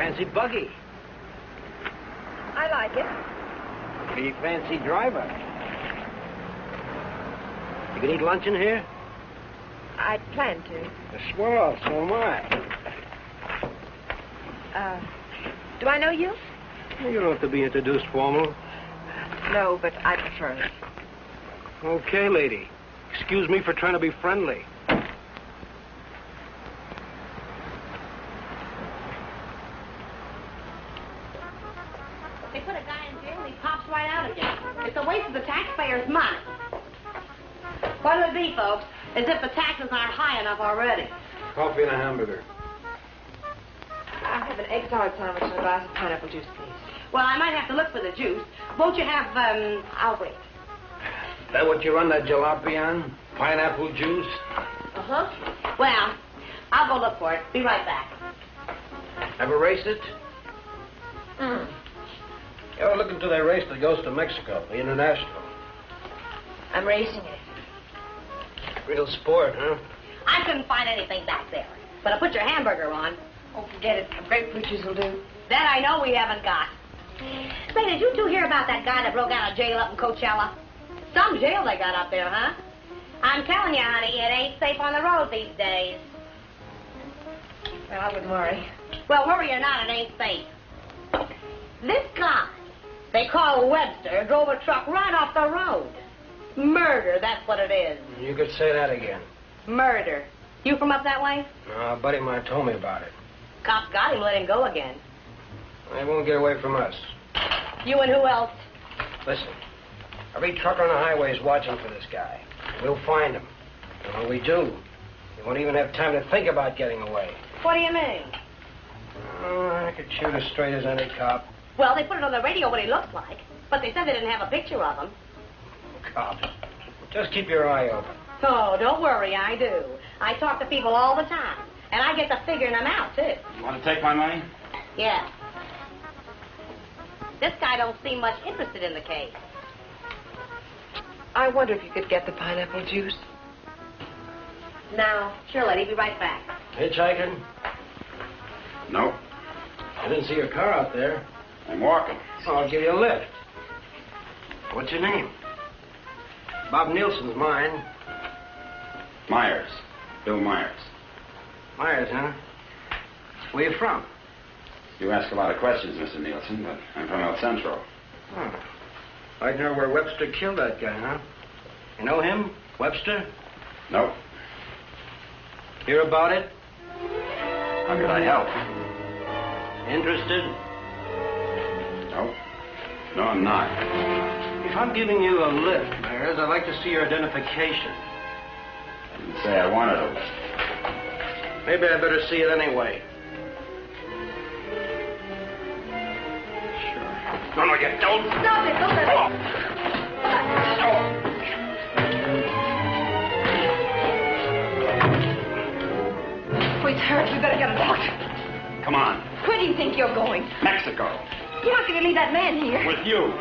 fancy buggy. I like it. Pretty fancy driver. You can eat lunch in here? I plan to. Swell, so am I. Do I know you? You don't have to be introduced formal. No, but I prefer it. Okay, lady. Excuse me for trying to be friendly. They put a guy in jail and he pops right out again. It's a waste of the taxpayers' money. What'll it be, folks? As if the taxes aren't high enough already. Coffee and a hamburger. I'll have an egg salad sandwich and a glass of pineapple juice, please. Well, I might have to look for the juice. Won't you have, I'll wait. That what you run that jalopy on? Pineapple juice? Uh-huh. Well, I'll go look for it. Be right back. Ever raced it? Mm. You ever look into that race that goes to Mexico, the International? I'm racing it. Real sport, huh? I couldn't find anything back there. But I put your hamburger on. Oh, forget it. Grapefruit juice will do. That I know we haven't got. Say, did you two hear about that guy that broke out of jail up in Coachella? Some jail they got up there, huh? I'm telling you, honey, it ain't safe on the road these days. Well, I wouldn't worry. Well, worry or not, it ain't safe. This guy, they call Webster, drove a truck right off the road. Murder, that's what it is. You could say that again. Murder. You from up that way? No, a buddy of mine told me about it. Cops got him, let him go again. They won't get away from us. You and who else? Listen, every trucker on the highway is watching for this guy. We'll find him. And when we do, he won't even have time to think about getting away. What do you mean? Oh, I could shoot as straight as any cop. Well, they put it on the radio what he looks like, but they said they didn't have a picture of him. Cops. Just keep your eye open. Oh, don't worry, I do. I talk to people all the time, and I get to figuring them out, too. You want to take my money? Yeah. This guy don't seem much interested in the case. I wonder if you could get the pineapple juice. Now, sure, lady, be right back. Hitchhiking? No. I didn't see your car out there. I'm walking. So I'll give you a lift. What's your name? Bob Nielsen's mine. Myers. Bill Myers. Myers, huh? Where you from? You ask a lot of questions, Mr. Nielsen, but I'm from El Centro. Oh. I know where Webster killed that guy, huh? You know him? Webster? No. Hear about it? How could I help? Interested? No. No, I'm not. If I'm giving you a lift, Myers, I'd like to see your identification. I didn't say I wanted a lift. Maybe I better see it anyway. Sure. No, you don't. Stop it, don't let Oh. Oh, he's hurt. We better get a doctor. Come on. Where do you think you're going? Mexico. You're not going to leave that man here. With you.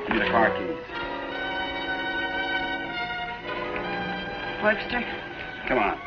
Give me the car keys. Webster? Come on.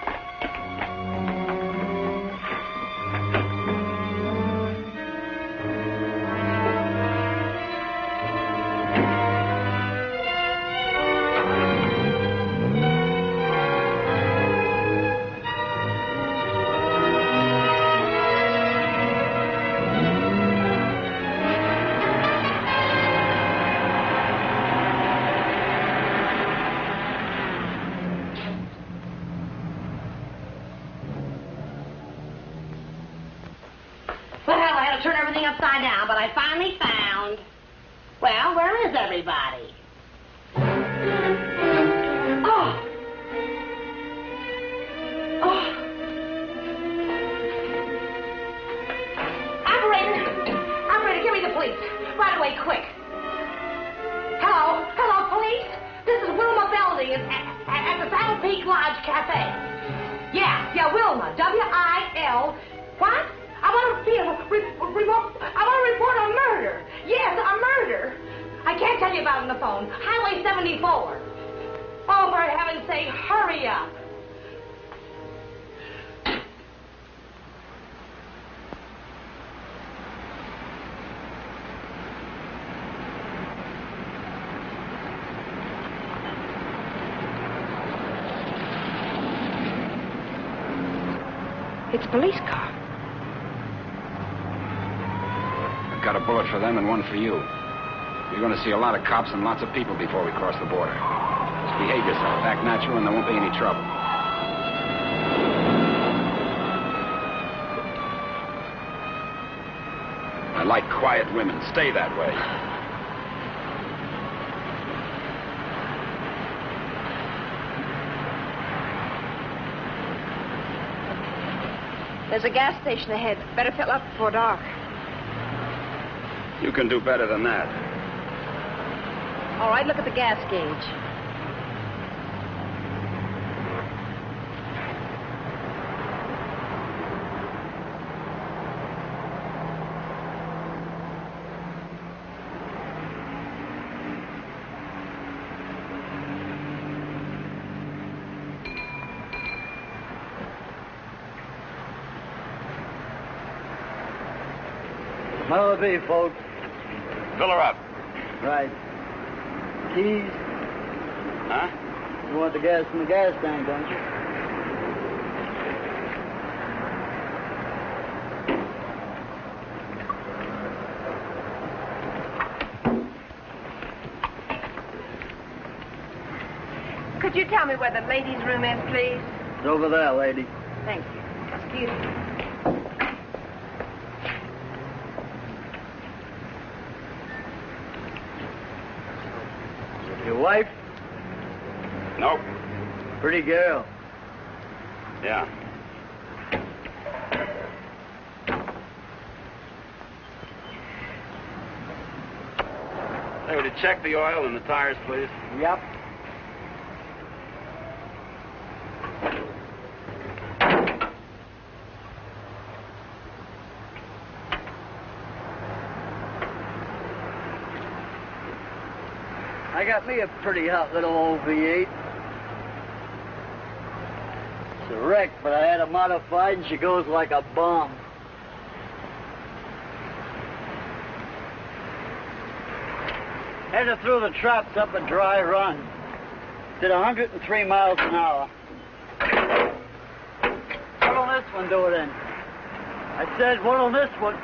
Turn everything upside down, but I finally found... Well, where is everybody? Oh! Oh! Operator, give me the police. Right away, quick. Hello? Hello, police? This is Wilma Belding at the Saddle Peak Lodge Cafe. Yeah, Wilma. W-I-L... What? I want to report a murder. Yes, a murder. I can't tell you about it on the phone. Highway 74. Oh, for heaven's sake, hurry up. It's a police car. I've got a bullet for them and one for you. You're going to see a lot of cops and lots of people before we cross the border. Just behave yourself, act natural, and there won't be any trouble. I like quiet women. Stay that way. There's a gas station ahead. Better fill up before dark. You can do better than that. All right, look at the gas gauge. That'll be, folks. Fill her up. Right. Keys? Huh? You want the gas from the gas tank, don't you? Could you tell me where the ladies' room is, please? It's over there, lady. Thank you. Excuse me. Your wife? Nope. Pretty girl. Yeah. Hey, would you check the oil and the tires, please? Yep. I got me a pretty hot little old V8. It's a wreck, but I had her modified and she goes like a bomb. Headed through the traps up a dry run. Did 103 miles an hour. What'll this one do it in? I said, what'll this one?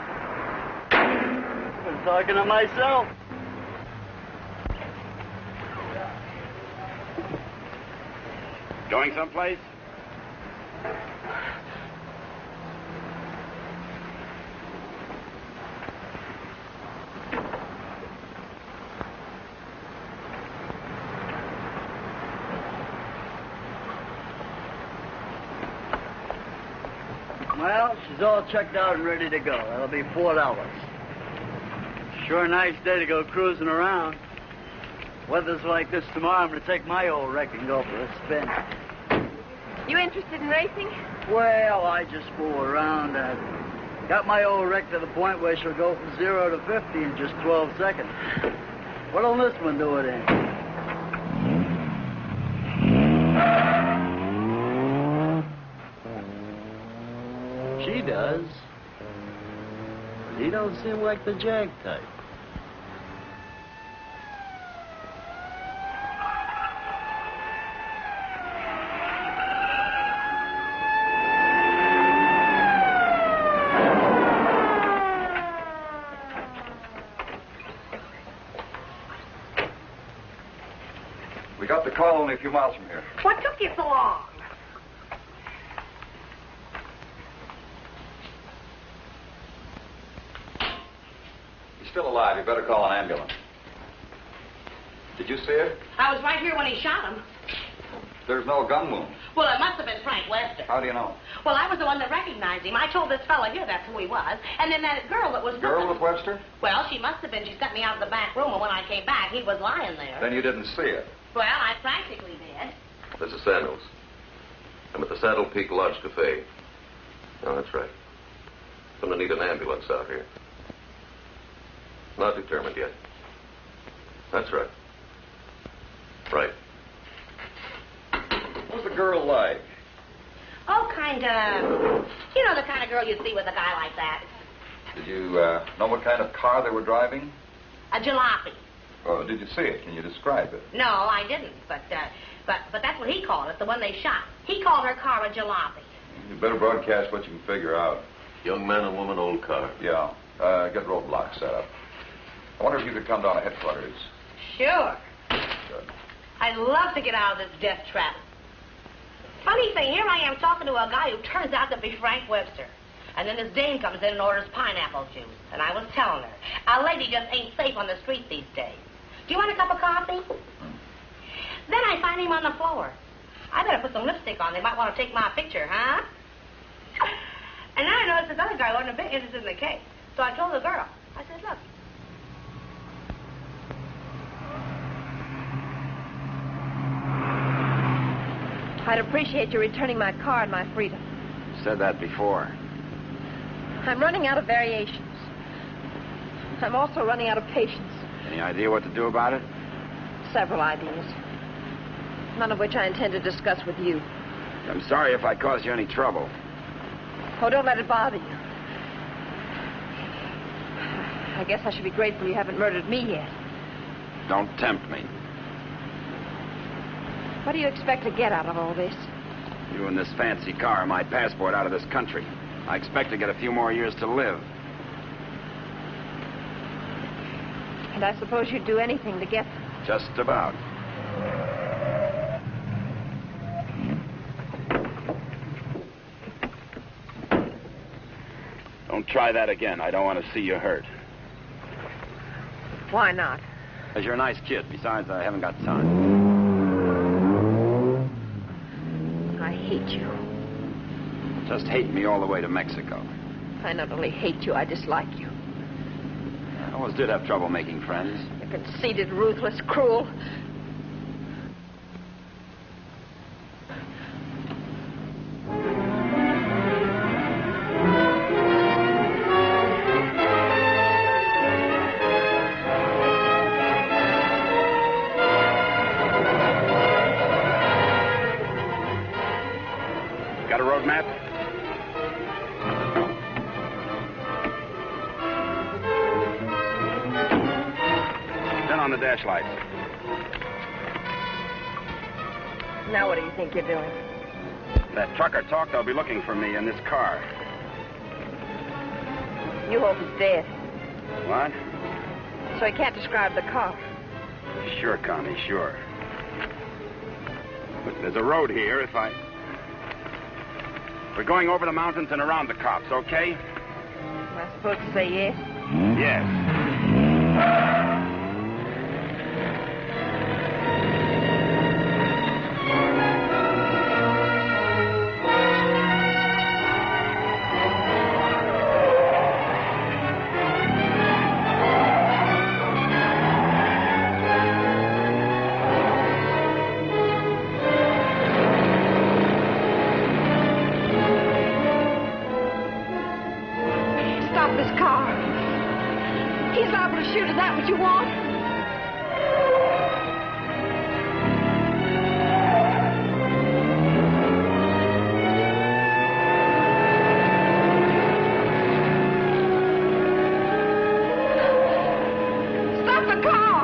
I'm talking to myself. Going someplace? Well, she's all checked out and ready to go. That'll be $4. Sure nice day to go cruising around. Weather's like this tomorrow, I'm going to take my old wreck and go for a spin. You interested in racing? Well, I just fool around. Got my old wreck to the point where she'll go from 0 to 50 in just 12 seconds. What'll this one do it in? She does. He don't seem like the jag type. We got the call only a few miles from here. What took you so long? He's still alive. You better call an ambulance. Did you see it? I was right here when he shot him. There's no gun wound. Well, it must have been Frank Webster. How do you know? Well, I was the one that recognized him. I told this fella here that's who he was. And then that girl that was... Girl with Webster? Well, she must have been. She sent me out of the back room, and when I came back, he was lying there. Then you didn't see it. Well, I practically did. This is Samuels. I'm at the Saddle Peak Lodge Cafe. Oh, that's right. Gonna need an ambulance out here. Not determined yet. That's right. Right. What's the girl like? Oh, kind of... You know the kind of girl you see with a guy like that. Did you know what kind of car they were driving? A jalopy. Oh, did you see it? Can you describe it? No, I didn't. But that's what he called it, the one they shot. He called her car a jalopy. You better broadcast what you can figure out. Young man and woman, old car. Yeah. Get roadblocks set up. I wonder if you could come down to headquarters. Sure. Good. I'd love to get out of this death trap. Funny thing, here I am talking to a guy who turns out to be Frank Webster. And then this dame comes in and orders pineapple juice. And I was telling her, a lady just ain't safe on the street these days. Do you want a cup of coffee? Then I find him on the floor. I better put some lipstick on. They might want to take my picture, huh? And then I noticed this other guy wasn't a bit interested in the case. So I told the girl. I said, look. I'd appreciate you returning my car and my freedom. Said that before. I'm running out of variations. I'm also running out of patience. Any idea what to do about it? Several ideas. None of which I intend to discuss with you. I'm sorry if I caused you any trouble. Oh, don't let it bother you. I guess I should be grateful you haven't murdered me yet. Don't tempt me. What do you expect to get out of all this? You and this fancy car are my passport out of this country. I expect to get a few more years to live. And I suppose you'd do anything to get them. Just about. Don't try that again. I don't want to see you hurt. Why not? Because you're a nice kid. Besides, I haven't got time. I hate you. Just hate me all the way to Mexico. I not only hate you, I dislike you. I always did have trouble making friends. You're conceited, ruthless, cruel. Got a road map? Turn on the dash lights. Now what do you think you're doing? That trucker talked, they'll be looking for me in this car. You hope he's dead. What? So he can't describe the car. Sure, Connie, sure. Look, there's a road here. We're going over the mountains and around the cops, okay? Am I supposed to say yes? Yes. Stop this car. He's liable to shoot. Is that what you want? Stop the car!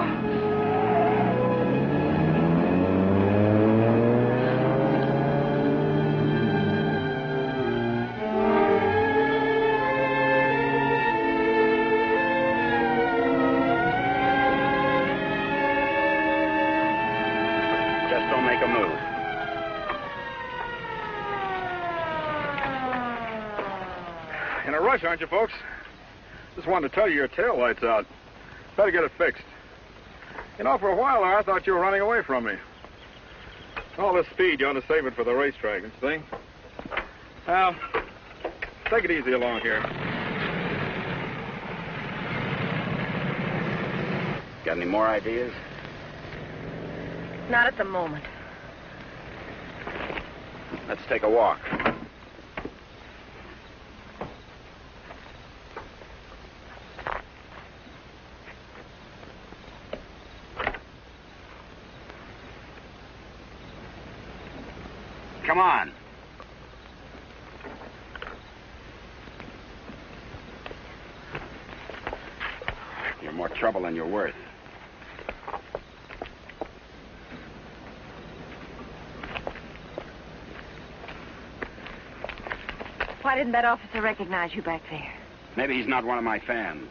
Just don't make a move. In a rush, aren't you, folks? Just wanted to tell you your tail light's out. Better get it fixed. You know, for a while there, I thought you were running away from me. All this speed, you want to save it for the racetrack and thing. Now, take it easy along here. Got any more ideas? Not at the moment. Let's take a walk. Come on. You're more trouble than you're worth. Why didn't that officer recognize you back there? Maybe he's not one of my fans.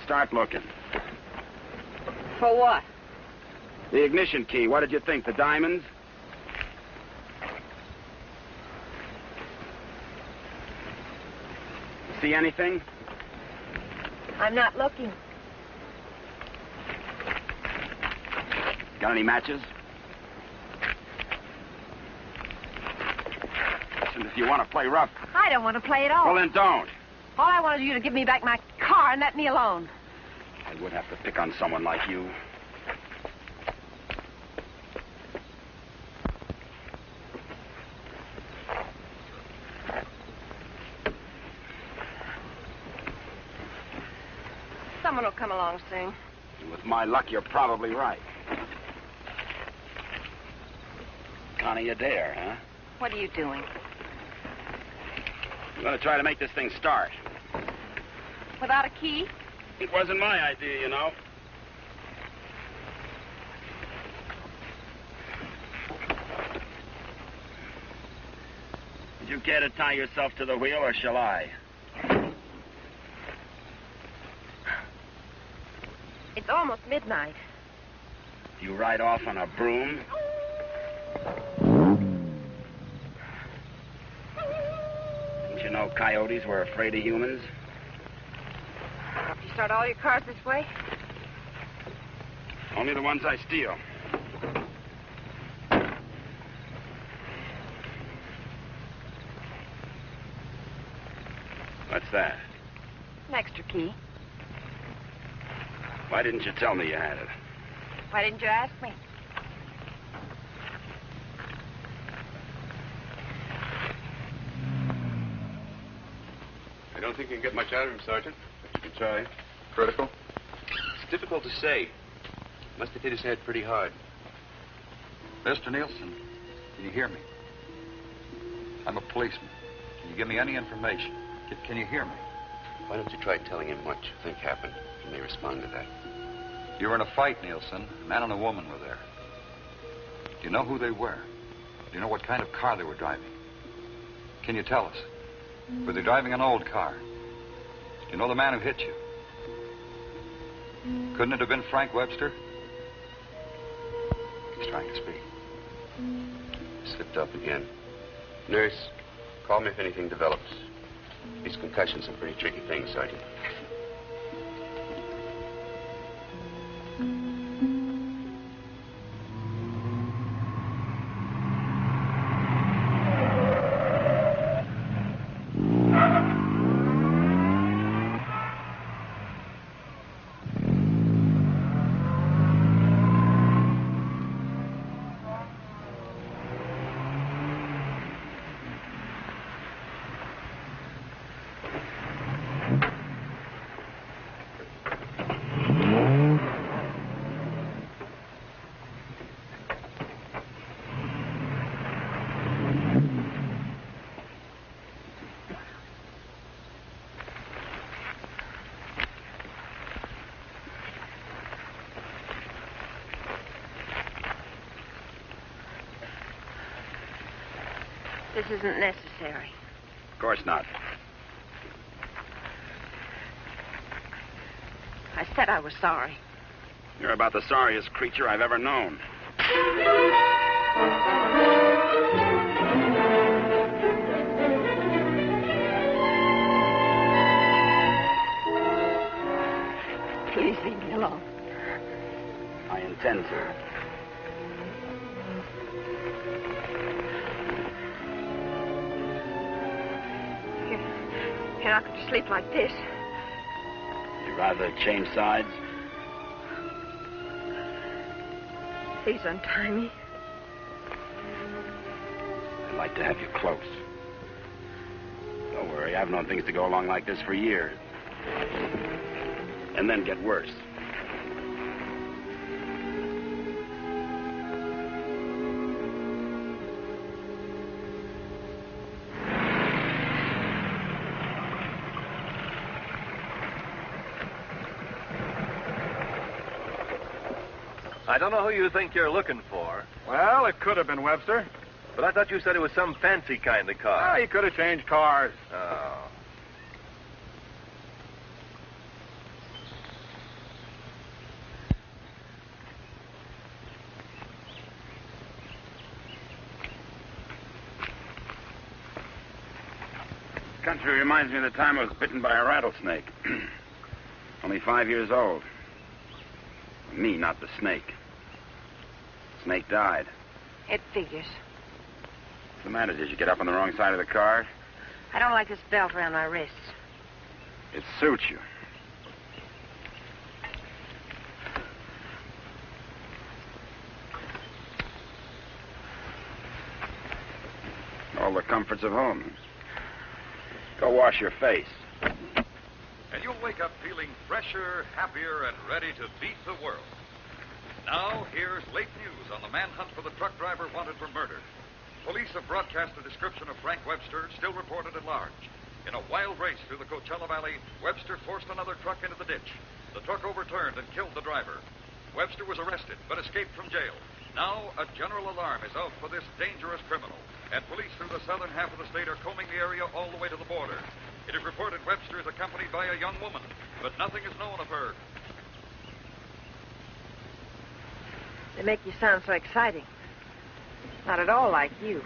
Start looking. For what? The ignition key. What did you think? The diamonds? See anything? I'm not looking. Got any matches? Listen, if you want to play rough... I don't want to play at all. Well, then don't. All I wanted you to give me back my car and let me alone. I would have to pick on someone like you. Someone will come along soon. With my luck, you're probably right. Connie, you dare, huh? What are you doing? I'm going to try to make this thing start. Without a key? It wasn't my idea, you know. Did you care to tie yourself to the wheel, or shall I? It's almost midnight. You ride off on a broom? Didn't you know coyotes were afraid of humans? You start all your cars this way? Only the ones I steal. What's that? An extra key. Why didn't you tell me you had it? Why didn't you ask me? I don't think you can get much out of him, Sergeant. But you can try. Critical? It's difficult to say. Must have hit his head pretty hard. Mr. Nielsen, can you hear me? I'm a policeman. Can you give me any information? Can you hear me? Why don't you try telling him what you think happened? He may respond to that. You were in a fight, Nielsen. A man and a woman were there. Do you know who they were? Do you know what kind of car they were driving? Can you tell us? Were they driving an old car? Do you know the man who hit you? Couldn't it have been Frank Webster? He's trying to speak. Slipped up again. Nurse, call me if anything develops. These concussions are pretty tricky things, Sergeant. This isn't necessary. Of course not. I said I was sorry. You're about the sorriest creature I've ever known. Please leave me alone. I intend to. You're not going to sleep like this. You'd rather change sides? Please untie me. I'd like to have you close. Don't worry, I've known things to go along like this for years. And then get worse. I don't know who you think you're looking for. Well, it could have been Webster. But I thought you said it was some fancy kind of car. Ah, he could have changed cars. Oh. Country reminds me of the time I was bitten by a rattlesnake. Only 5 years old. Me, not the snake. Snake died. It figures. What's the matter? Did you get up on the wrong side of the car? I don't like this belt around my wrists. It suits you. All the comforts of home. Go wash your face. And you'll wake up feeling fresher, happier, and ready to beat the world. Now, here's late news on the manhunt for the truck driver wanted for murder. Police have broadcast a description of Frank Webster, still reported at large. In a wild race through the Coachella Valley, Webster forced another truck into the ditch. The truck overturned and killed the driver. Webster was arrested, but escaped from jail. Now, a general alarm is out for this dangerous criminal, and police through the southern half of the state are combing the area all the way to the border. It is reported Webster is accompanied by a young woman, but nothing is known of her. They make you sound so exciting. Not at all like you.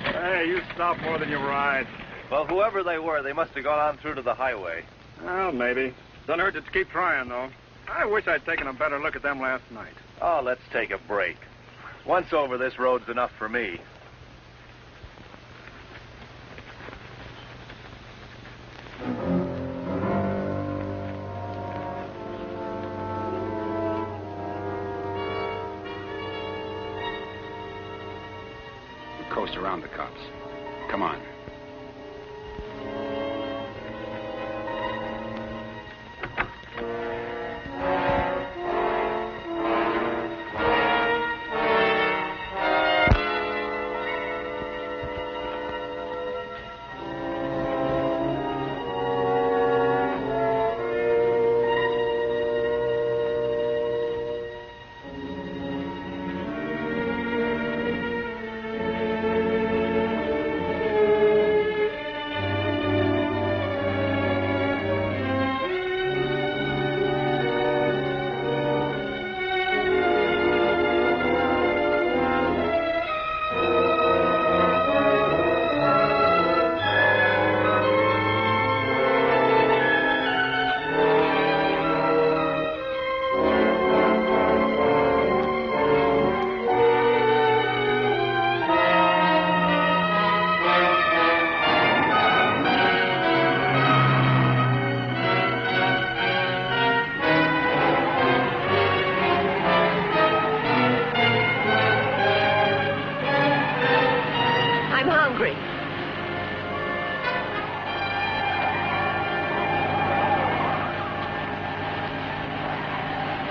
Hey, you stop more than you ride. Well, whoever they were, they must have gone on through to the highway. Well, maybe. Doesn't hurt to keep trying, though. I wish I'd taken a better look at them last night. Oh, let's take a break. Once over, this road's enough for me. We coast around the cops. Come on.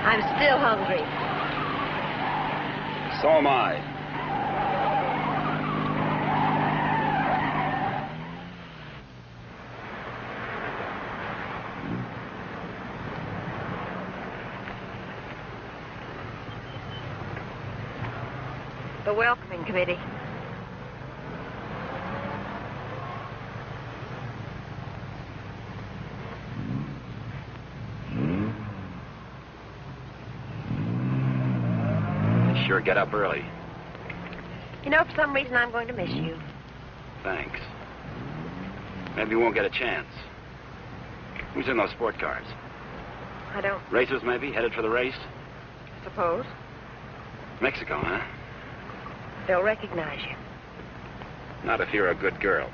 I'm still hungry. So am I. The welcoming committee. Sure get up early. You know, for some reason, I'm going to miss you. Thanks. Maybe we won't get a chance. Who's in those sport cars? I don't Racers, maybe? Headed for the race? suppose. Mexico, huh? They'll recognize you. Not if you're a good girl.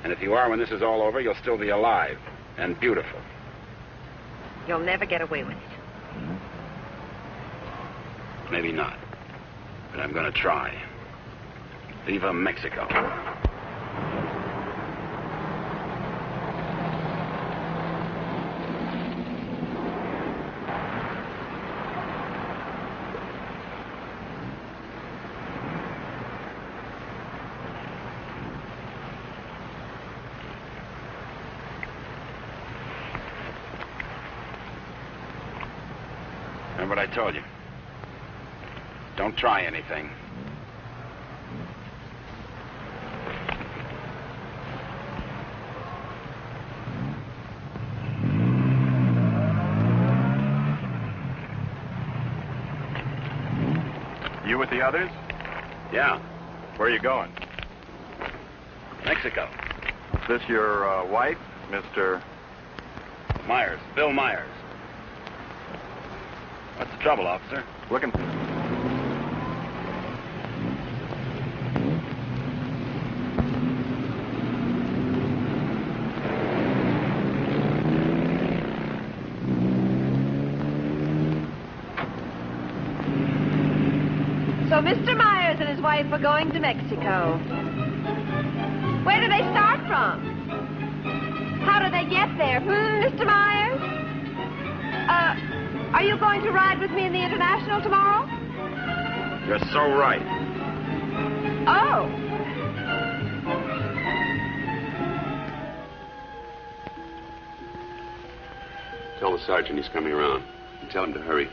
And if you are, when this is all over, you'll still be alive and beautiful. You'll never get away with it. Maybe not. But I'm going to try. Viva Mexico. Remember what I told you? Don't try anything. You with the others? Yeah. Where are you going? Mexico. Is this your wife, Mr. Myers. Bill Myers. What's the trouble, officer? Looking... So Mr. Myers and his wife are going to Mexico. Where do they start from? How do they get there? Mr. Myers? Are you going to ride with me in the International tomorrow? You're so right. Oh. Tell the sergeant he's coming around. And tell him to hurry.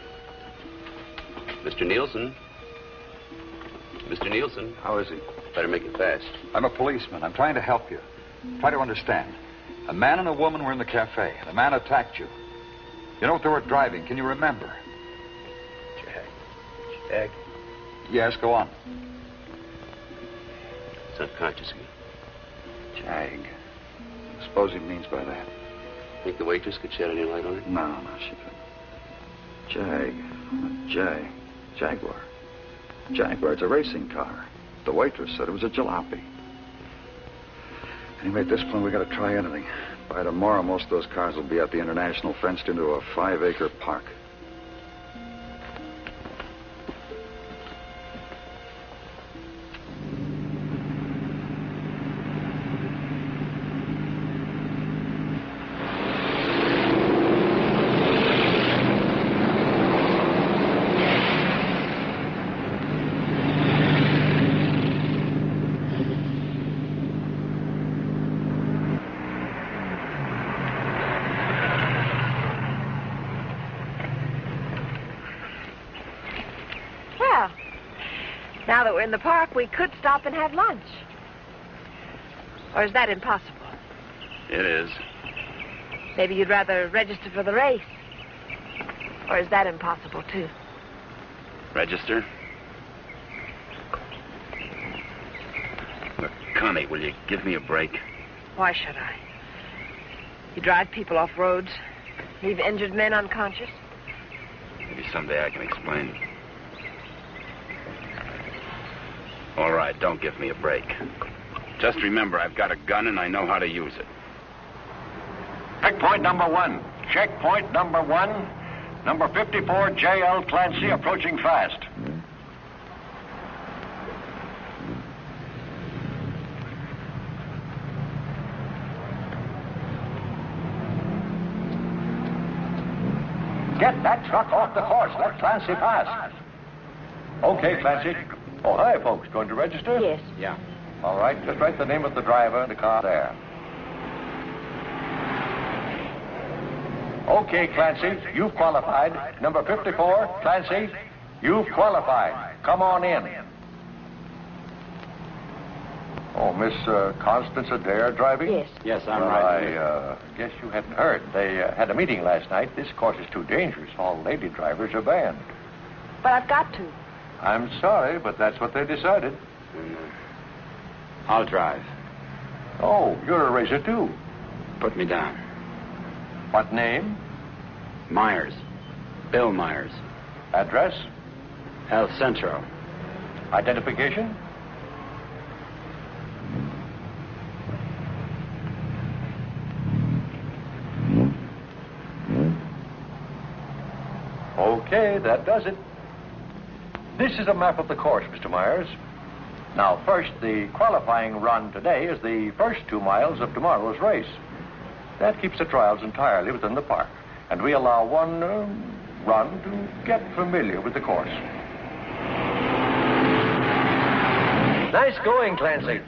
Mr. Nielsen? Mr. Nielsen? How is he? Better make it fast. I'm a policeman. I'm trying to help you. Try to understand. A man and a woman were in the cafe. The man attacked you. You know what they were driving? Can you remember? Jag. Yes, go on. Subconscious again. Jag. I suppose he means by that. Think the waitress could shed any light on it? No, she couldn't. Jaguar. Jaguar, it's a racing car. The waitress said it was a jalopy. Anyway, at this point, we got to try anything. By tomorrow, most of those cars will be at the International, fenced into a 5-acre park. Now that we're in the park, we could stop and have lunch. Or is that impossible? It is. Maybe you'd rather register for the race. Or is that impossible, too? Register? Look, Connie, will you give me a break? Why should I? You drive people off roads, leave injured men unconscious. Maybe someday I can explain. All right, don't give me a break. Just remember, I've got a gun and I know how to use it. Checkpoint number 1. Checkpoint number 1. Number 54, J.L. Clancy, approaching fast. Get that truck off the course. Let Clancy pass. Okay, Clancy. Oh, hi, folks. Going to register? Yes. Yeah. All right, just write the name of the driver and the car there. Okay, Clancy, you've qualified. Number 54, Clancy, you've qualified. Come on in. Oh, Miss Constance Adair driving? Yes. Yes, I'm right. I guess you hadn't heard. They had a meeting last night. This course is too dangerous. All lady drivers are banned. But I've got to. I'm sorry, but that's what they decided. I'll drive. Oh, you're a racer, too. Put me down. What name? Myers. Bill Myers. Address? El Centro. Identification? Okay, that does it. This is a map of the course, Mr. Myers. Now, first, the qualifying run today is the first 2 miles of tomorrow's race. That keeps the trials entirely within the park, and we allow one run to get familiar with the course. Nice going, Clancy.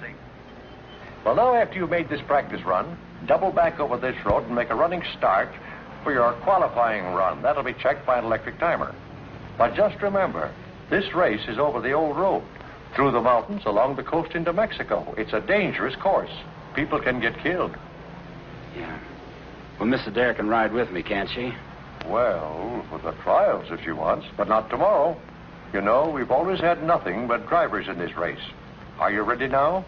Well, now, after you've made this practice run, double back over this road and make a running start for your qualifying run. That'll be checked by an electric timer. But just remember, This race is over the old road, through the mountains, along the coast into Mexico. It's a dangerous course. People can get killed. Yeah. Well, Miss Adair can ride with me, can't she? Well, for the trials if she wants, but not tomorrow. You know, we've always had nothing but drivers in this race. Are you ready now?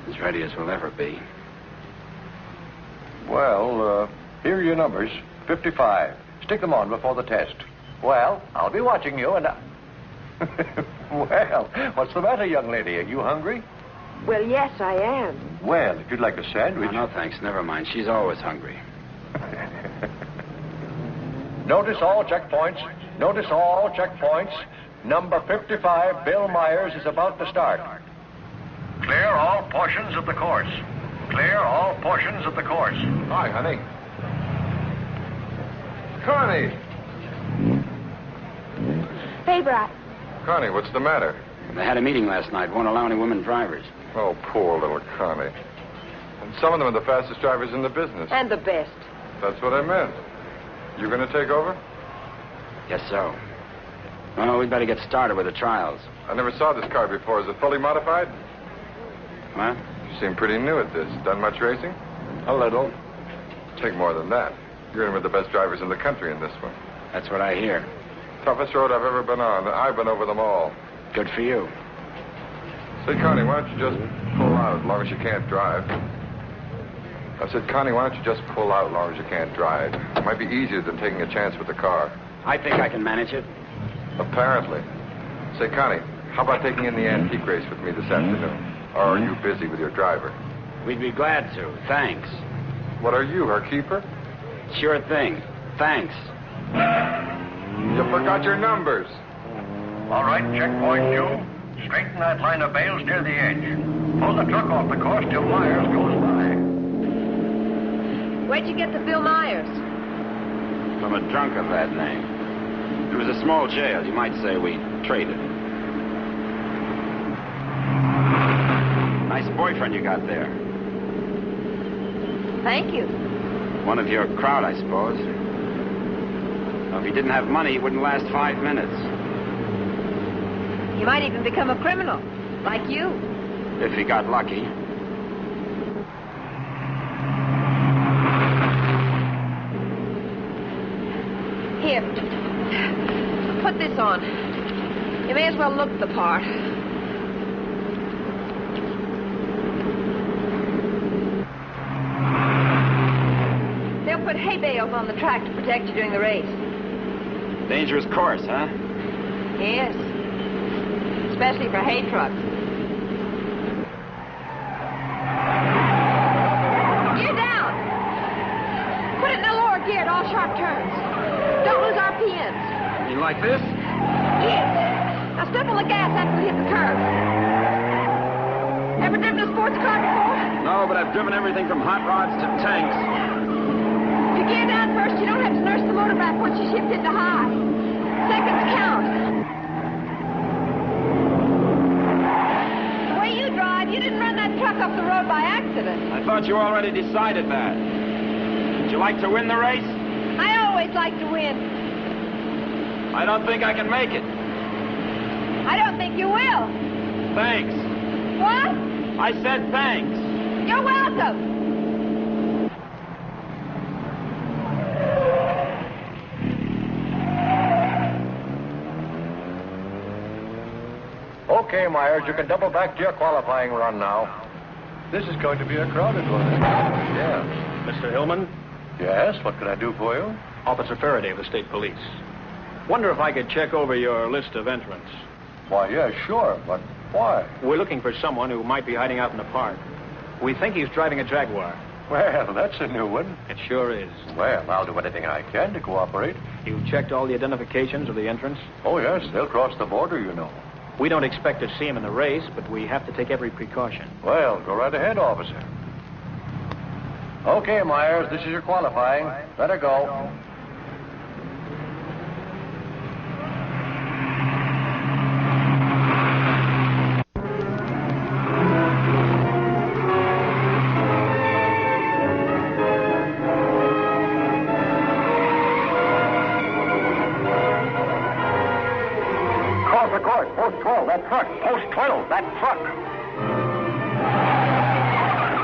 As ready as we'll ever be. Well, here are your numbers. 55. Stick them on before the test. Well, I'll be watching you and Well, what's the matter, young lady? Are you hungry? Well, yes, I am. Well, if you'd like a sandwich... No, thanks. Never mind. She's always hungry. Notice all checkpoints. Notice all checkpoints. Number 55, Bill Myers, is about to start. Clear all portions of the course. Clear all portions of the course. Hi, honey. Connie! Hey, Brat. Connie, what's the matter? They had a meeting last night. Won't allow any women drivers. Oh, poor little Connie. And some of them are the fastest drivers in the business. And the best. That's what I meant. You going to take over? Guess so. Well, we'd better get started with the trials. I never saw this car before. Is it fully modified? What? You seem pretty new at this. Done much racing? A little. Take more than that. You're in with the best drivers in the country in this one. That's what I hear. Toughest road I've ever been on. I've been over them all. Good for you. Say, Connie, why don't you just pull out as long as you can't drive? I said, Connie, why don't you just pull out as long as you can't drive? It might be easier than taking a chance with the car. I think I can manage it. Apparently. Say, Connie, how about taking in the antique race with me this afternoon? Or are you busy with your driver? We'd be glad to. Thanks. What are you, her keeper? Sure thing. Thanks. You forgot your numbers. All right, checkpoint 2. Straighten that line of bales near the edge. Pull the truck off the course till Myers goes by. Where'd you get the Bill Myers? From a drunk of that name. It was a small jail. You might say we traded. Nice boyfriend you got there. Thank you. One of your crowd, I suppose. Well, if he didn't have money, he wouldn't last 5 minutes. He might even become a criminal, like you. If he got lucky. Here. Put this on. You may as well look the part. They'll put hay bales on the track to protect you during the race. Dangerous course, huh? Yes. Especially for hay trucks. Gear down. Put it in the lower gear at all sharp turns. Don't lose RPMs. You like this? Yes. Now step on the gas after we hit the curve. Ever driven a sports car before? No, but I've driven everything from hot rods to tanks. If you gear down first, you don't have to nurse the motor back once you shift into high. Seconds count. The way you drive, you didn't run that truck off the road by accident. I thought you already decided that. Would you like to win the race? I always like to win. I don't think I can make it. I don't think you will. Thanks. What? I said thanks. You're welcome. Okay, Myers, you can double back to your qualifying run now. This is going to be a crowded one. Yeah. Mr. Hillman? Yes, what can I do for you? Officer Faraday of the State Police. Wonder if I could check over your list of entrants. Why, yeah, sure, but why? We're looking for someone who might be hiding out in the park. We think he's driving a Jaguar. Well, that's a new one. It sure is. Well, I'll do anything I can to cooperate. You checked all the identifications of the entrants? Oh, yes, they'll cross the border, you know. We don't expect to see him in the race, but we have to take every precaution. Well, go right ahead, officer. Okay, Myers, this is your qualifying. Let her go. off the course. Post 12, that truck. Post 12, that truck.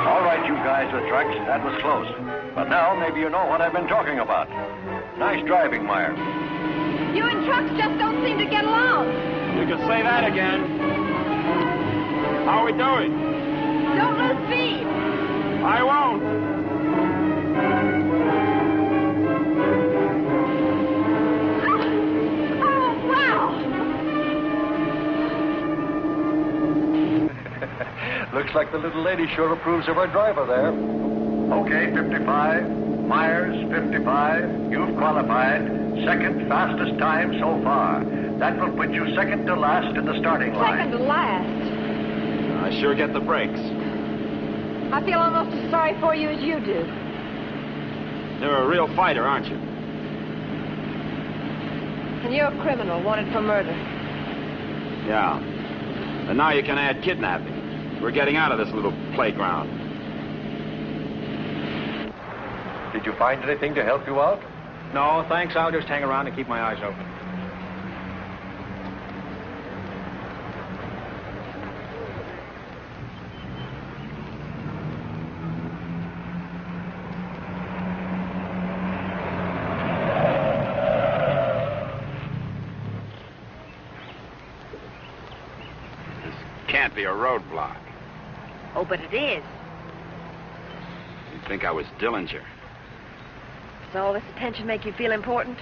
All right, you guys with trucks, that was close. But now maybe you know what I've been talking about. Nice driving, Myers. You and trucks just don't seem to get along. You can say that again. How are we doing? Don't lose speed. I won't. Oh, wow. Looks like the little lady sure approves of her driver there. Okay, 55. Myers, 55. You've qualified. Second fastest time so far. That will put you second to last in the starting line. Second to last. I sure get the breaks. I feel almost as sorry for you as you do. You're a real fighter, aren't you? And you're a criminal wanted for murder. Yeah. And now you can add kidnapping. We're getting out of this little playground. Did you find anything to help you out? No, thanks. I'll just hang around and keep my eyes open. Can't be a roadblock. Oh, but it is. You'd think I was Dillinger. Does all this attention make you feel important?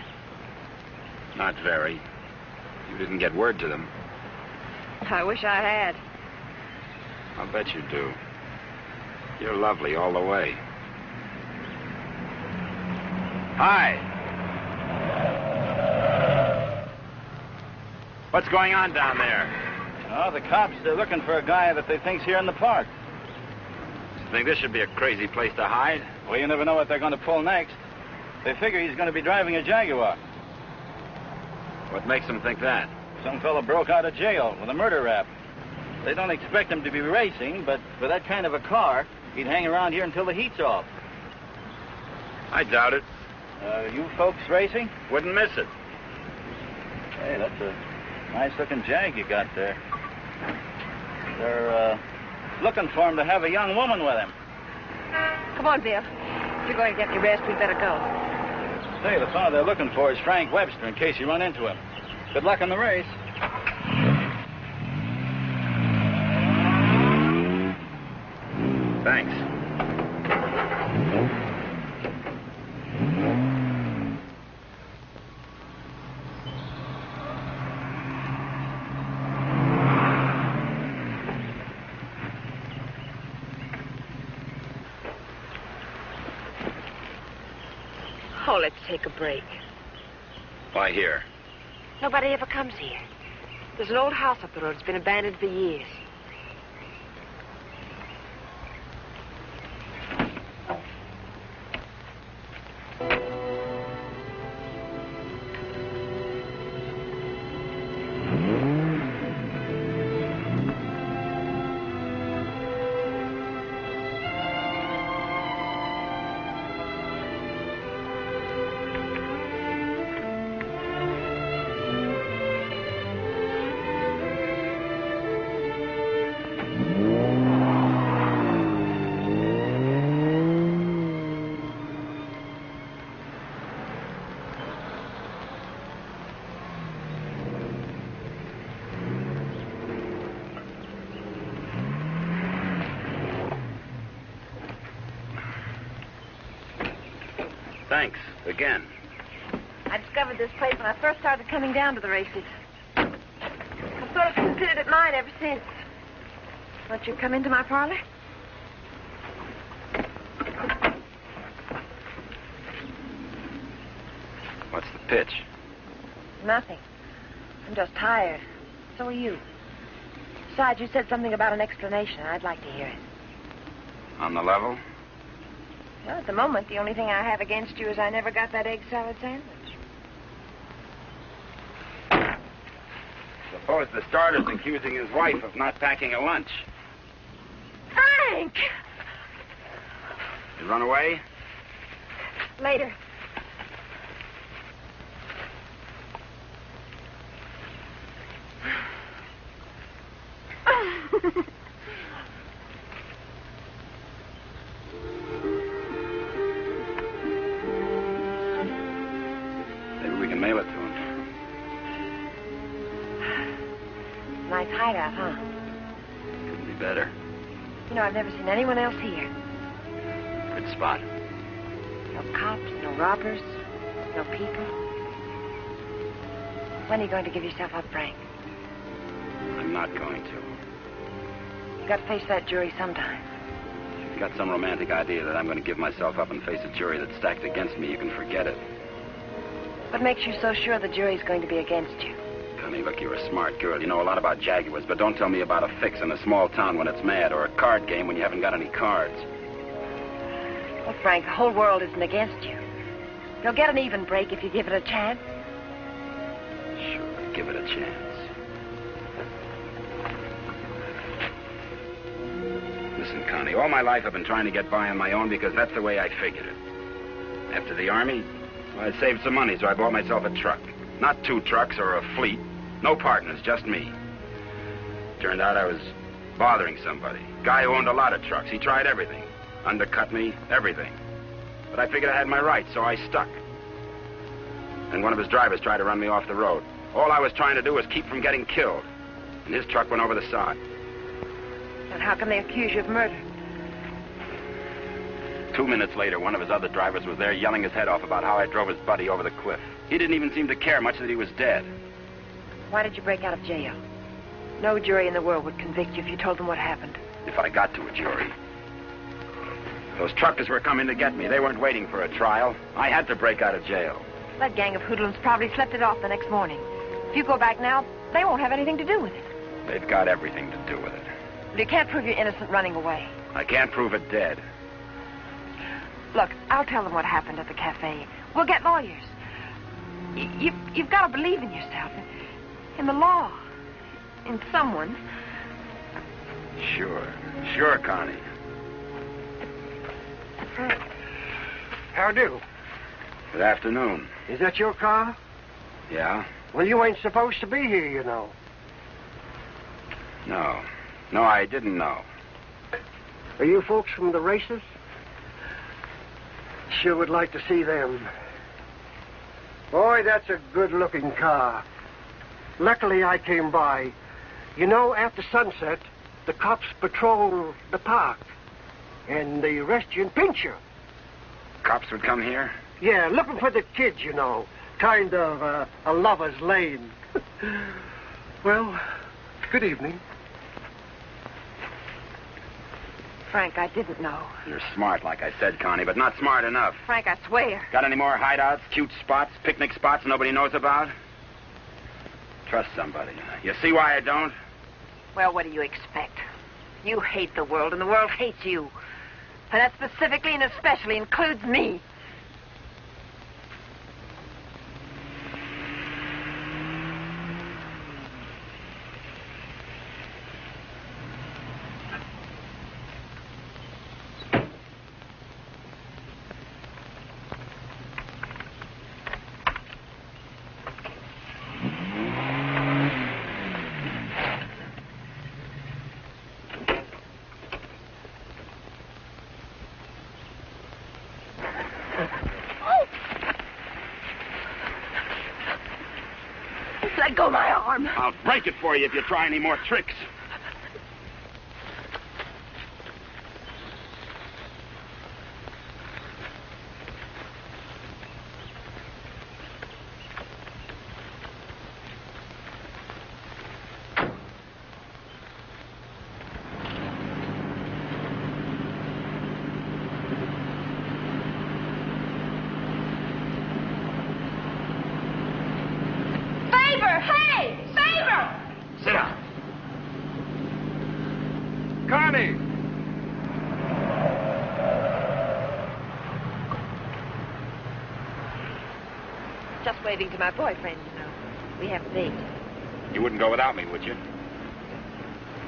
Not very. You didn't get word to them. I wish I had. I'll bet you do. You're lovely all the way. Hi. What's going on down there? Oh, the cops, they're looking for a guy that they think's here in the park. You think this should be a crazy place to hide? Well, you never know what they're going to pull next. They figure he's going to be driving a Jaguar. What makes them think that? Some fella broke out of jail with a murder rap. They don't expect him to be racing, but for that kind of a car, he'd hang around here until the heat's off. I doubt it. You folks racing? Wouldn't miss it. Hey, that's a nice-looking Jag you got there. They're looking for him to have a young woman with him. Come on, Bill. If you're going to get any rest, we'd better go. Say, the fellow they're looking for is Frank Webster, in case you run into him. Good luck in the race. Thanks. Oh, let's take a break. Why here? Nobody ever comes here. There's an old house up the road. It's been abandoned for years. Thanks, again. I discovered this place when I first started coming down to the races. I've sort of considered it mine ever since. Won't you come into my parlor? What's the pitch? Nothing. I'm just tired. So are you. Besides, you said something about an explanation. I'd like to hear it. On the level? Well, at the moment, the only thing I have against you is I never got that egg salad sandwich. Suppose the starter's accusing his wife of not packing a lunch. Frank! You run away? Later. mail it to him. Nice hideout, huh? Couldn't be better. You know, I've never seen anyone else here. Good spot. No cops, no robbers, no people. When are you going to give yourself up, Frank? I'm not going to. You got to face that jury sometime. If you've got some romantic idea that I'm going to give myself up and face a jury that's stacked against me, you can forget it. What makes you so sure the jury's going to be against you? Connie, look, you're a smart girl. You know a lot about Jaguars, but don't tell me about a fix in a small town when it's mad, or a card game when you haven't got any cards. Well, Frank, the whole world isn't against you. You'll get an even break if you give it a chance. Sure, give it a chance. Listen, Connie, all my life I've been trying to get by on my own because that's the way I figured it. After the Army, well, I saved some money, so I bought myself a truck. Not 2 trucks or a fleet. No partners, just me. Turned out I was bothering somebody. Guy who owned a lot of trucks. He tried everything. Undercut me, everything. But I figured I had my rights, so I stuck. And one of his drivers tried to run me off the road. All I was trying to do was keep from getting killed. And his truck went over the sod. And how come they accuse you of murder? 2 minutes later, one of his other drivers was there yelling his head off about how I drove his buddy over the cliff. He didn't even seem to care much that he was dead. Why did you break out of jail? No jury in the world would convict you if you told them what happened. If I got to a jury. Those truckers were coming to get me. They weren't waiting for a trial. I had to break out of jail. That gang of hoodlums probably slept it off the next morning. If you go back now, they won't have anything to do with it. They've got everything to do with it. But you can't prove you're innocent running away. I can't prove it dead. Look, I'll tell them what happened at the cafe. We'll get lawyers. You've got to believe in yourself, in the law, in someone. Sure, Connie. How do? Good afternoon. Is that your car? Yeah? Well, you ain't supposed to be here, you know. No, I didn't know. Are you folks from the races? Sure would like to see them. Boy, that's a good-looking car. Luckily, I came by. You know, after sunset, the cops patrol the park. And they arrest you and pinch you. Cops would come here? Yeah, looking for the kids, you know. Kind of a lover's lane. Well, good evening. Frank, I didn't know. You're smart, like I said, Connie, but not smart enough. Frank, I swear. Got any more hideouts, cute spots, picnic spots nobody knows about? Trust somebody. You see why I don't? Well, what do you expect? You hate the world, and the world hates you. And that specifically and especially includes me. Let go my arm. I'll break it for you if you try any more tricks. Hey! Favor! Sit down. Connie! Just waving to my boyfriend, you know. We have a date. You wouldn't go without me, would you?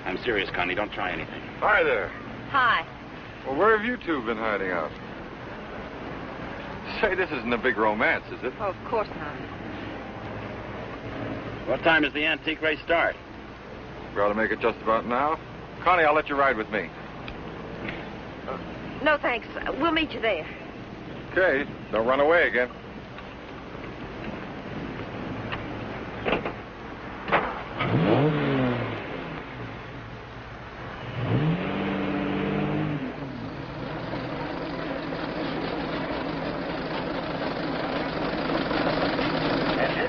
I'm serious, Connie. Don't try anything. Hi there. Hi. Well, where have you two been hiding out? Say, this isn't a big romance, is it? Oh, of course not. What time does the antique race start? We ought to make it just about now. Connie, I'll let you ride with me. No, thanks. We'll meet you there. Okay, don't run away again.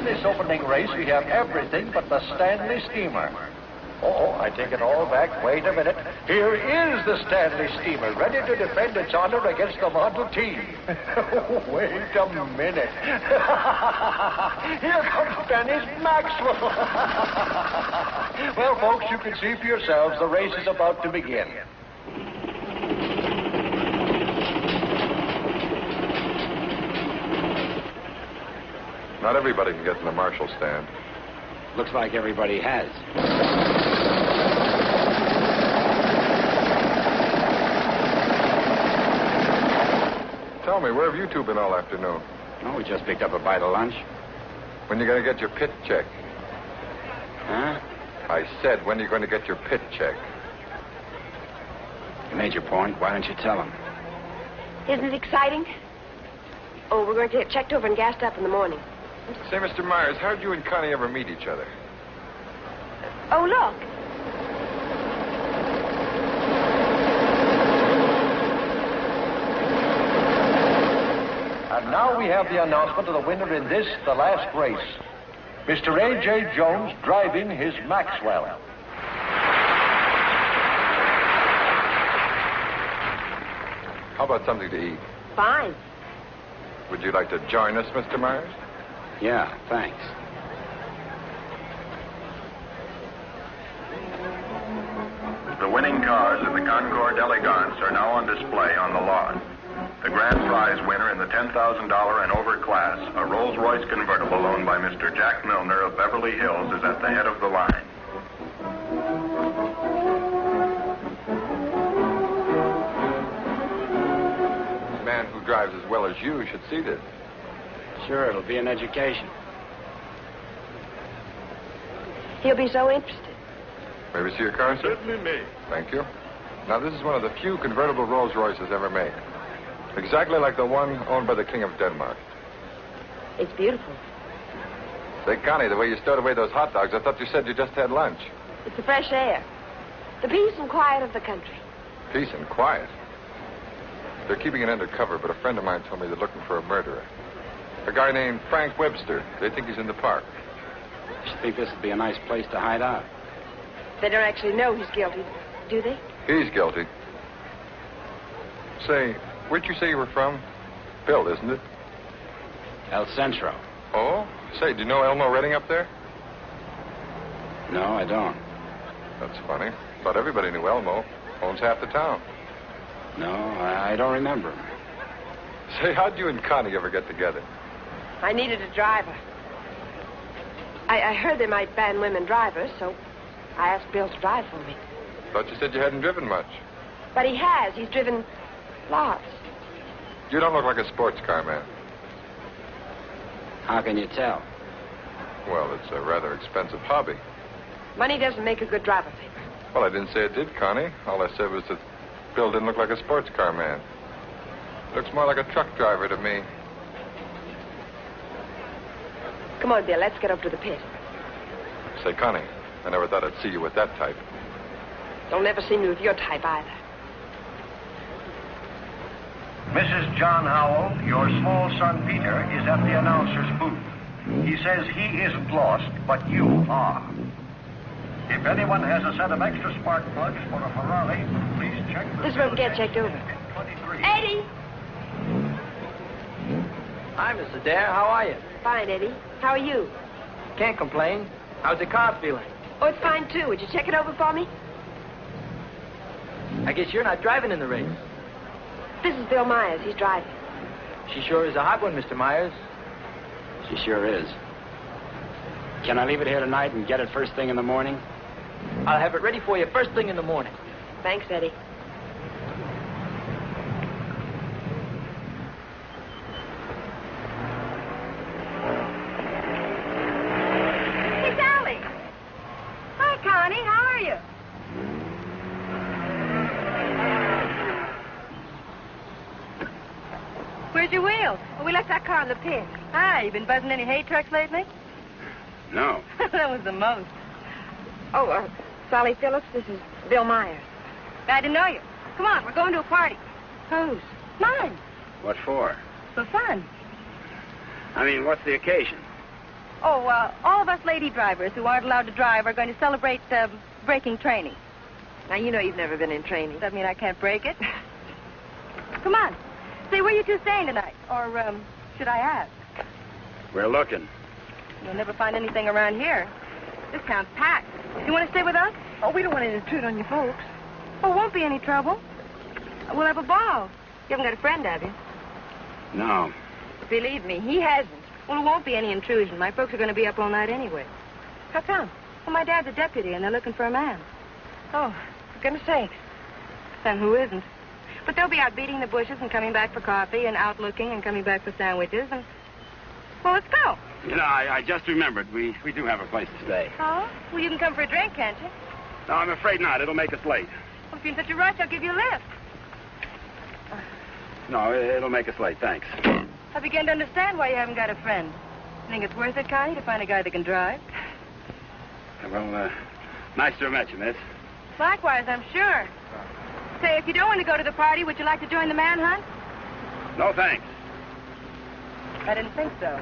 this opening race, we have everything but the Stanley steamer. Oh, I take it all back. Wait a minute. Here is the Stanley steamer, ready to defend its honor against the Model T. Wait a minute. Here comes Dennis Maxwell. Well, folks, you can see for yourselves the race is about to begin. Not everybody can get in the marshal stand. Looks like everybody has. Tell me, where have you two been all afternoon? Oh, we just picked up a bite of lunch. When you going to get your pit check? Huh? I said, when are you going to get your pit check? You made your point. Why don't you tell him? Isn't it exciting? Oh, we're going to get checked over and gassed up in the morning. Say, Mr. Myers, how did you and Connie ever meet each other? Oh, look. And now we have the announcement of the winner in this, the last race. Mr. A.J. Jones driving his Maxwell. How about something to eat? Fine. Would you like to join us, Mr. Myers? Yeah, thanks. The winning cars in the Concord Elegance are now on display on the lawn. The grand prize winner in the $10,000 and over class, a Rolls-Royce convertible owned by Mr. Jack Milner of Beverly Hills, is at the head of the line. A man who drives as well as you should see this. Sure, it'll be an education. He'll be so interested. May we see your car, sir? Certainly may. Thank you. Now, this is one of the few convertible Rolls-Royces ever made. Exactly like the one owned by the King of Denmark. It's beautiful. Say, Connie, the way you stowed away those hot dogs, I thought you said you just had lunch. It's the fresh air. The peace and quiet of the country. Peace and quiet. They're keeping it undercover, but a friend of mine told me they're looking for a murderer. A guy named Frank Webster. They think he's in the park. You think this would be a nice place to hide out? They don't actually know he's guilty, do they? He's guilty. Say, where'd you say you were from? Phil, isn't it? El Centro. Oh? Say, do you know Elmo Redding up there? No, I don't. That's funny. Thought everybody knew Elmo. Owns half the town. No, I don't remember him. Say, how'd you and Connie ever get together? I needed a driver. I heard they might ban women drivers, so I asked Bill to drive for me. Thought you said you hadn't driven much. But he has. He's driven lots. You don't look like a sports car man. How can you tell? Well, it's a rather expensive hobby. Money doesn't make a good driver, Paper. Well, I didn't say it did, Connie. All I said was that Bill didn't look like a sports car man. Looks more like a truck driver to me. Come on, Bill. Let's get up to the pit. Say, Connie, I never thought I'd see you with that type. You'll never see me with your type either. Mrs. John Howell, your small son Peter is at the announcer's booth. He says he isn't lost, but you are. If anyone has a set of extra spark plugs for a Ferrari, please check the... This is where we get checked over. Eddie! Hi, Miss Adair. How are you? Fine, Eddie. How are you? Can't complain. How's the car feeling? Oh, it's fine, too. Would you check it over for me? I guess you're not driving in the race. This is Bill Myers. He's driving. She sure is a hot one, Mr. Myers. She sure is. Can I leave it here tonight and get it first thing in the morning? I'll have it ready for you first thing in the morning. Thanks, Eddie. Hey, Sally. Hi, Connie. How are you? Where's your wheels? Oh, we left that car in the pit. Hi, you been buzzing any hay trucks lately? No. That was the most. Oh, Sally Phillips, this is Bill Myers. Glad to know you. Come on, we're going to a party. Whose? Mine. What for? For fun. I mean, what's the occasion? Oh, all of us lady drivers who aren't allowed to drive are going to celebrate braking training. Now, you know you've never been in training. Does that mean I can't break it? Come on. Say, where you two staying tonight? Or, should I ask? We're looking. You'll never find anything around here. This town's packed. You want to stay with us? Oh, we don't want to intrude on you folks. Oh, won't be any trouble. We'll have a ball. You haven't got a friend, have you? No. Believe me, he hasn't. Well, it won't be any intrusion. My folks are going to be up all night anyway. How come? Well, my dad's a deputy, and they're looking for a man. Oh, for goodness sakes. Then who isn't? But they'll be out beating the bushes and coming back for coffee and out looking and coming back for sandwiches and... Well, let's go. You know, I just remembered. We do have a place to stay. Oh? Well, you can come for a drink, can't you? No, I'm afraid not. It'll make us late. Well, if you're in such a rush, I'll give you a lift. No, it'll make us late. Thanks. I begin to understand why you haven't got a friend. You think it's worth it, Connie, to find a guy that can drive? Well, nice to have met you, miss. Likewise, I'm sure. Say, if you don't want to go to the party, would you like to join the manhunt? No, thanks. I didn't think so.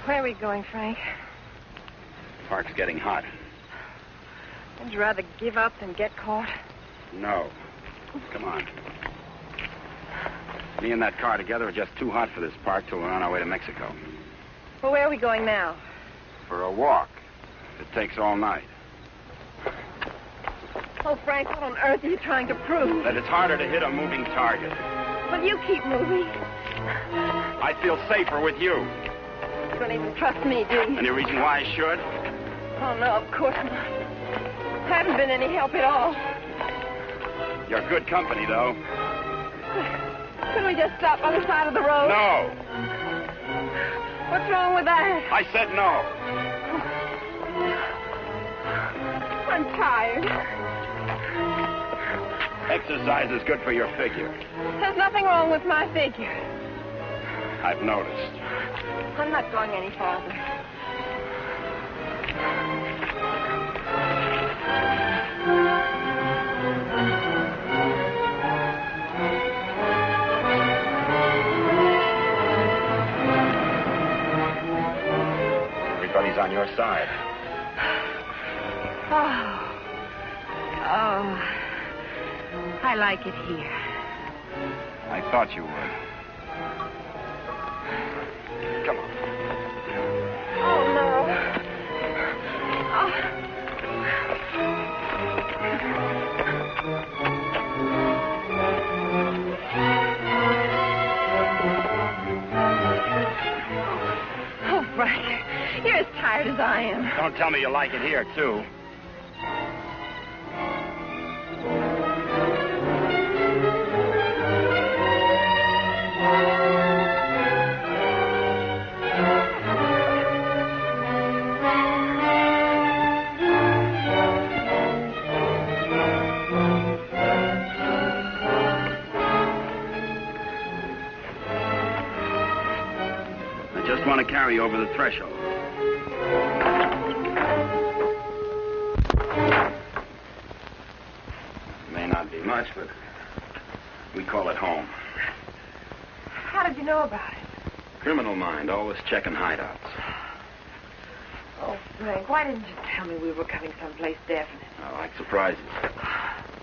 Where are we going, Frank? Park's getting hot. Would you rather give up than get caught? No. Come on. Me and that car together are just too hot for this park till we're on our way to Mexico. Well, where are we going now? For a walk. It takes all night. Oh, Frank, what on earth are you trying to prove? That it's harder to hit a moving target. Well, you keep moving. I feel safer with you. You don't even trust me, do you? Any reason why I should? Oh, no, of course not. I haven't been any help at all. You're good company, though. Couldn't we just stop on the side of the road? No. What's wrong with that? I said no. I'm tired. Exercise is good for your figure. There's nothing wrong with my figure. I've noticed. I'm not going any farther. Everybody's on your side. Oh, I like it here. I thought you would. Come on. Oh, no. Oh, Frank, you're as tired as I am. Don't tell me you like it here, too. I want to carry over the threshold. May not be much, but we call it home. How did you know about it? Criminal mind, always checking hideouts. Oh, Frank, why didn't you tell me we were coming someplace definite? I like surprises.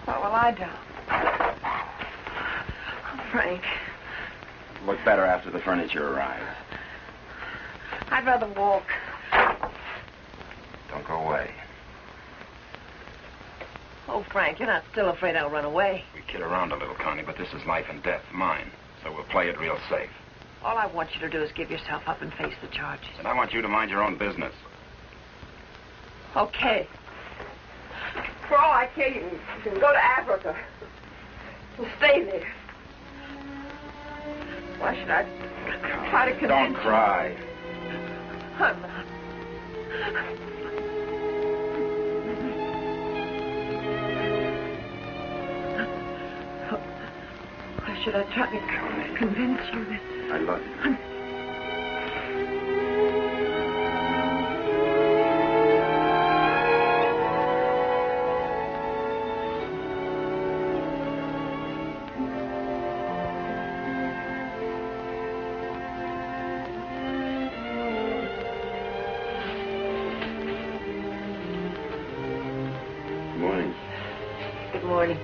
Oh, well, I don't. Oh, Frank. Look better after the furniture arrives. I'd rather walk. Don't go away. Oh, Frank, you're not still afraid I'll run away. We kid around a little, Connie, but this is life and death, mine. So we'll play it real safe. All I want you to do is give yourself up and face the charges. And I want you to mind your own business. Okay. For all I care, you can go to Africa. And stay there. Why should I try to convince Don't cry. I'm not. Why should I try to convince you that... I love you. morning.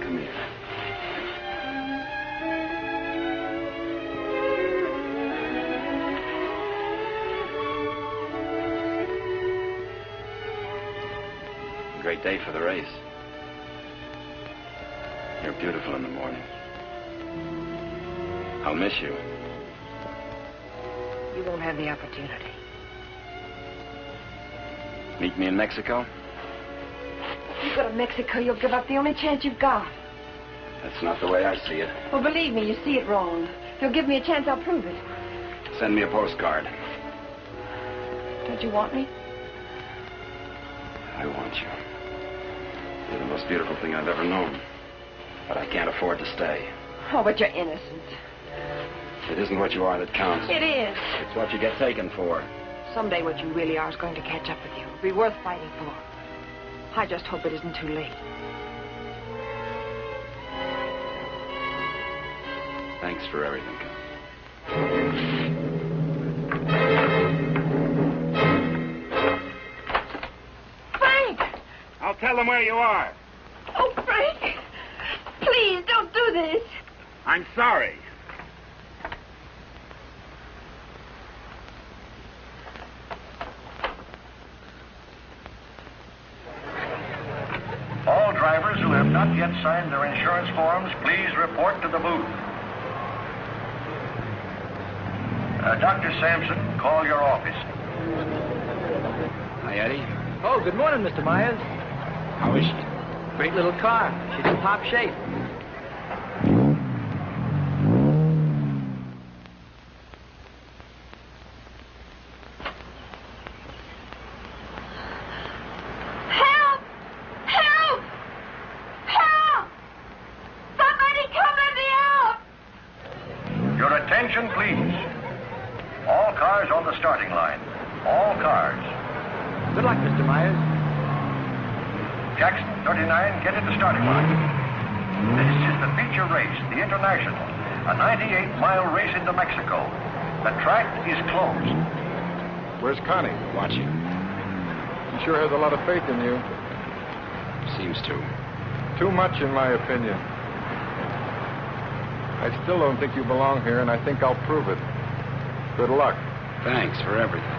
Come here. Great day for the race. You're beautiful in the morning. I'll miss you. You won't have the opportunity. Meet me in Mexico? If you go to Mexico, you'll give up the only chance you've got. That's not the way I see it. Well, believe me, you see it wrong. If you'll give me a chance, I'll prove it. Send me a postcard. Don't you want me? I want you. You're the most beautiful thing I've ever known. But I can't afford to stay. Oh, but you're innocent. It isn't what you are that counts. It is. It's what you get taken for. Someday what you really are is going to catch up with you. It'll be worth fighting for. I just hope it isn't too late. Thanks for everything. Frank! I'll tell them where you are. Oh, Frank! Please, don't do this. I'm sorry. All drivers who have not yet signed their insurance forms, please report to the booth. Dr. Sampson, call your office. Hi, Eddie. Oh, good morning, Mr. Myers. How is she? Great little car. She's in top shape. Help! Help! Help! Somebody come let me out! Your attention, please. All cars on the starting line. All cars. Good luck, Mr. Myers. Jackson, 39, get at the starting line. This is the feature race, the International, a 98-mile race into Mexico. The track is closed. Where's Connie? Watching. She sure has a lot of faith in you. Seems to. Too much, in my opinion. I still don't think you belong here, and I think I'll prove it. Good luck. Thanks for everything.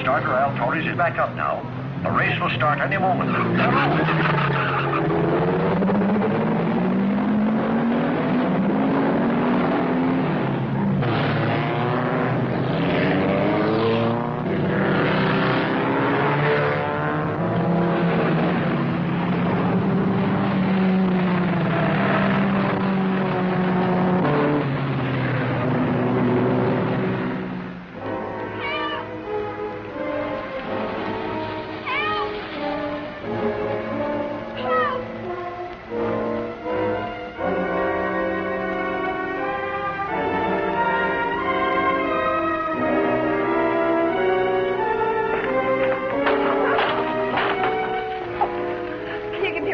Starter Al Torres is back up now. The race will start any moment.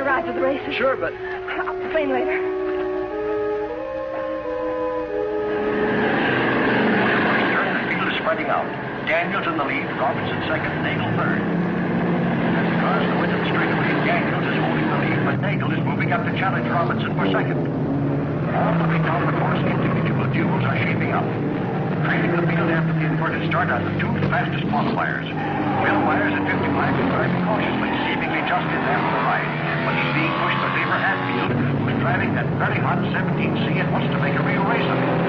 ride to the races? Sure, but... I'll complain later. The field is spreading out. Daniels in the lead, Robinson second, Nagel third. As the cars go into the straightaway, Daniels is holding the lead, but Nagel is moving up to challenge Robinson for second. All the way down the course, individual duels are shaping up. Trailing the field after the inverted start are the two fastest qualifiers. Bill Myers at 55 is driving cautiously, seemingly just in after the ride, but he's being pushed to favor Hatfield, who's driving that very hot 17C and wants to make a real race of it.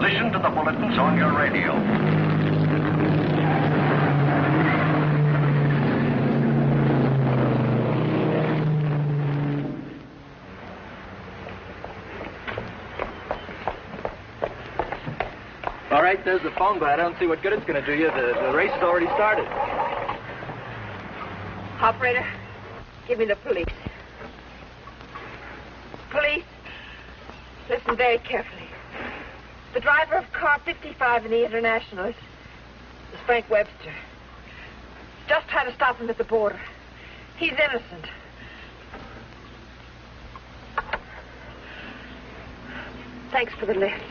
Listen to the bulletins on your radio. All right, there's the phone, but I don't see what good it's going to do you. The race has already started. Operator, give me the police. Police, listen very carefully. The driver of car 55 in the International is Frank Webster. Just tried to stop him at the border. He's innocent. Thanks for the lift.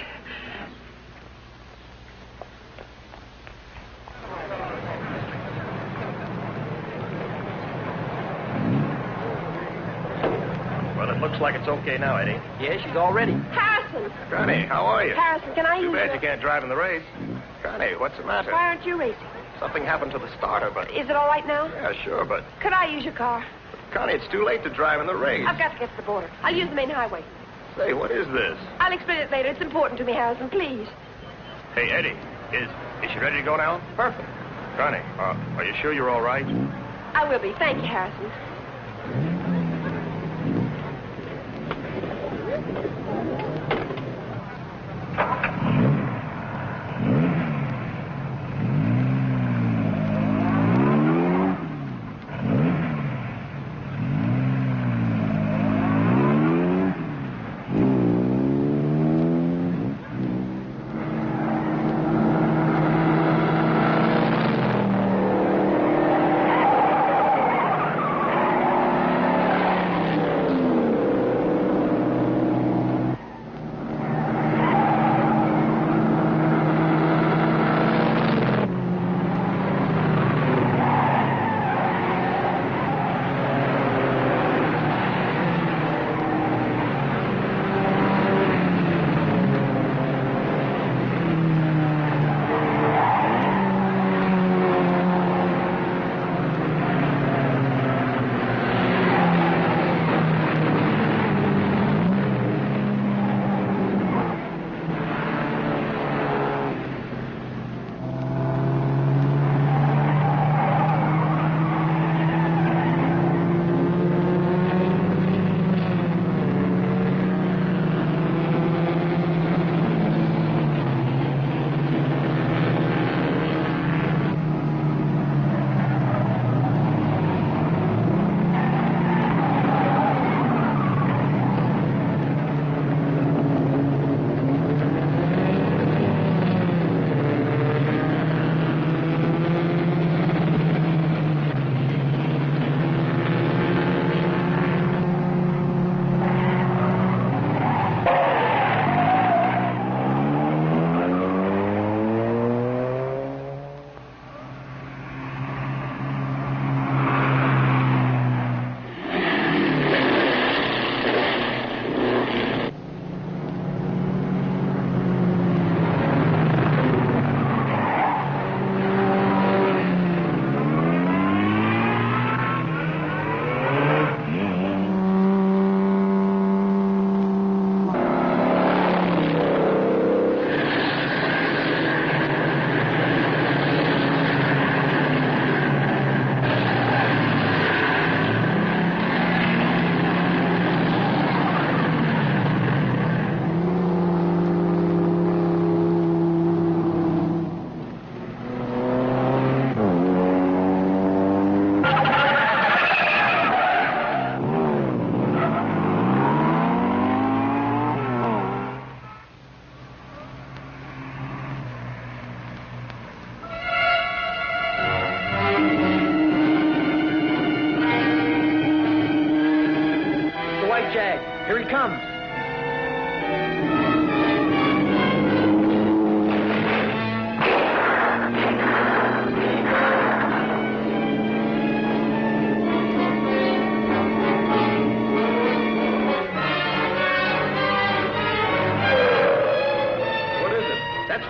Well, it looks like it's okay now, Eddie. Yeah, she's all ready. Harrison! Connie, how are you? Harrison, can I Too use bad your... you can't drive in the race. Connie, what's the matter? Why aren't you racing? Something happened to the starter, but... Is it all right now? Yeah, sure, but... Could I use your car? Connie, it's too late to drive in the race. I've got to get to the border. I'll use the main highway. Say, what is this? I'll explain it later. It's important to me, Harrison, please. Hey, Eddie, is she ready to go now? Perfect. Connie, are you sure you're all right? I will be. Thank you, Harrison.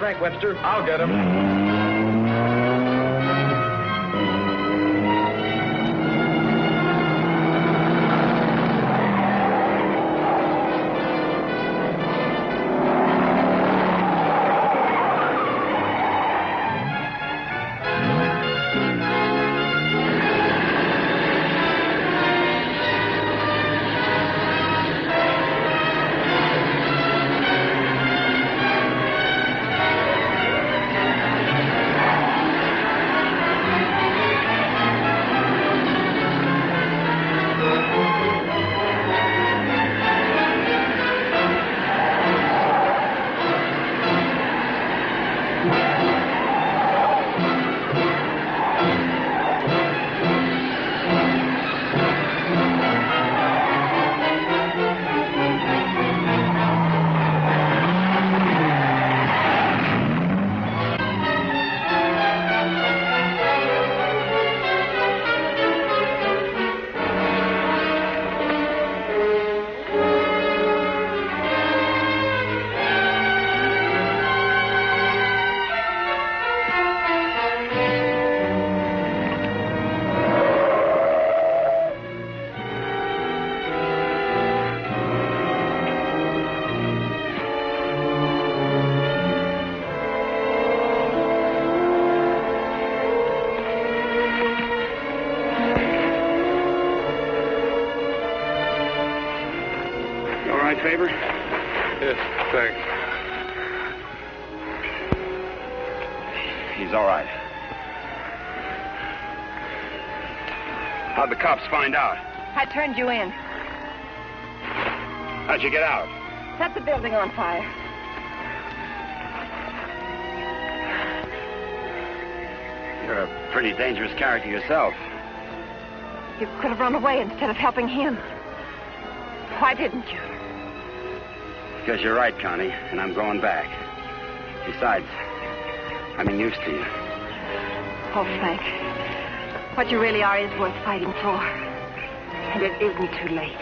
Frank Webster. I'll get him. Favor? Yes, thanks. He's all right. How'd the cops find out? I turned you in. How'd you get out? Set the building on fire. You're a pretty dangerous character yourself. You could have run away instead of helping him. Why didn't you? Because you're right, Connie, and I'm going back. Besides, I'm in use to you. Oh, Frank, what you really are is worth fighting for. And it isn't too late.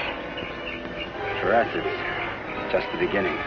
For us, it's just the beginning.